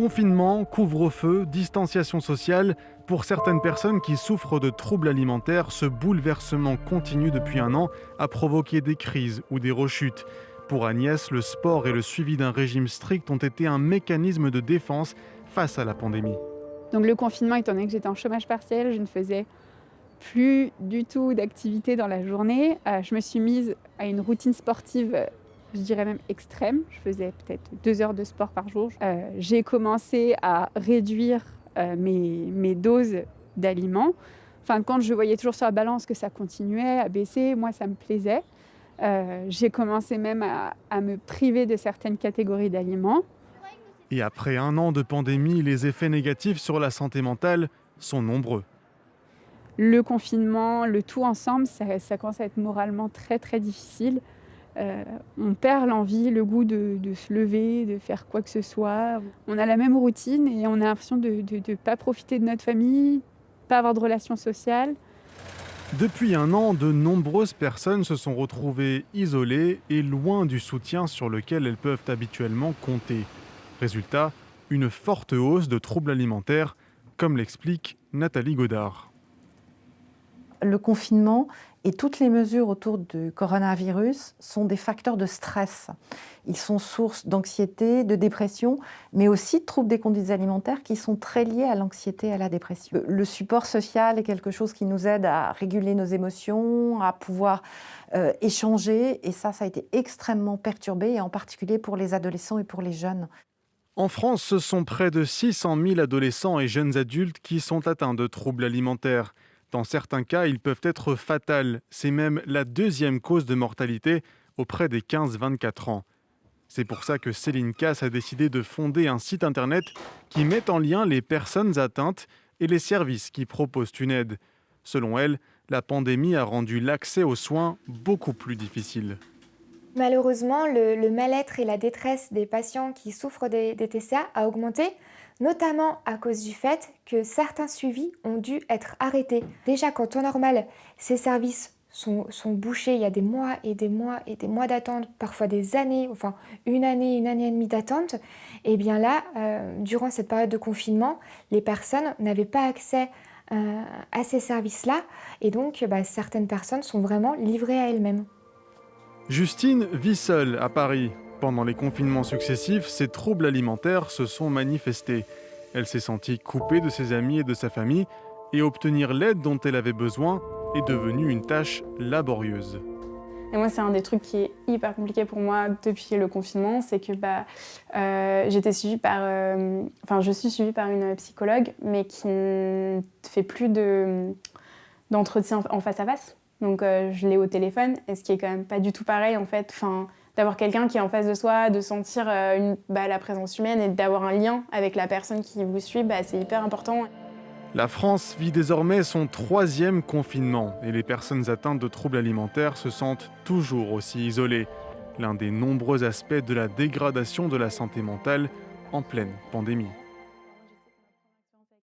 Confinement, couvre-feu, distanciation sociale, pour certaines personnes qui souffrent de troubles alimentaires, ce bouleversement continu depuis un an a provoqué des crises ou des rechutes. Pour Agnès, le sport et le suivi d'un régime strict ont été un mécanisme de défense face à la pandémie. Donc le confinement, étant donné que j'étais en chômage partiel, je ne faisais plus du tout d'activité dans la journée. Je me suis mise à une routine sportive, je dirais même extrême. Je faisais peut-être 2 heures de sport par jour. J'ai commencé à réduire mes doses d'aliments. En fin de compte, je voyais toujours sur la balance que ça continuait à baisser. Moi, ça me plaisait. J'ai commencé même à me priver de certaines catégories d'aliments. Et après un an de pandémie, les effets négatifs sur la santé mentale sont nombreux. Le confinement, le tout ensemble, ça commence à être moralement très très difficile. On perd l'envie, le goût de se lever, de faire quoi que ce soit. On a la même routine et on a l'impression de ne pas profiter de notre famille, pas avoir de relations sociales. Depuis un an, de nombreuses personnes se sont retrouvées isolées et loin du soutien sur lequel elles peuvent habituellement compter. Résultat, une forte hausse de troubles alimentaires, comme l'explique Nathalie Godard. Le confinement et toutes les mesures autour du coronavirus sont des facteurs de stress. Ils sont source d'anxiété, de dépression, mais aussi de troubles des conduites alimentaires qui sont très liés à l'anxiété et à la dépression. Le support social est quelque chose qui nous aide à réguler nos émotions, à pouvoir échanger, et ça a été extrêmement perturbé, et en particulier pour les adolescents et pour les jeunes. En France, ce sont près de 600 000 adolescents et jeunes adultes qui sont atteints de troubles alimentaires. Dans certains cas, ils peuvent être fatals. C'est même la deuxième cause de mortalité auprès des 15-24 ans. C'est pour ça que Céline Casse a décidé de fonder un site internet qui met en lien les personnes atteintes et les services qui proposent une aide. Selon elle, la pandémie a rendu l'accès aux soins beaucoup plus difficile. Malheureusement, le mal-être et la détresse des patients qui souffrent des TCA a augmenté, notamment à cause du fait que certains suivis ont dû être arrêtés. Déjà qu'en temps normal, ces services sont bouchés, il y a des mois et des mois et des mois d'attente, parfois des années, enfin une année et demie d'attente. Et bien là, durant cette période de confinement, les personnes n'avaient pas accès à ces services-là, et donc certaines personnes sont vraiment livrées à elles-mêmes. Justine vit seule à Paris. Pendant les confinements successifs, ses troubles alimentaires se sont manifestés. Elle s'est sentie coupée de ses amis et de sa famille, et obtenir l'aide dont elle avait besoin est devenu une tâche laborieuse. Et moi, c'est un des trucs qui est hyper compliqué pour moi depuis le confinement, c'est que j'étais suivie par, je suis suivie par une psychologue, mais qui ne fait plus d'entretien en face à face. Donc je l'ai au téléphone, et ce qui est quand même pas du tout pareil en fait. D'avoir quelqu'un qui est en face de soi, de sentir la présence humaine et d'avoir un lien avec la personne qui vous suit, c'est hyper important. La France vit désormais son 3e confinement et les personnes atteintes de troubles alimentaires se sentent toujours aussi isolées. L'un des nombreux aspects de la dégradation de la santé mentale en pleine pandémie.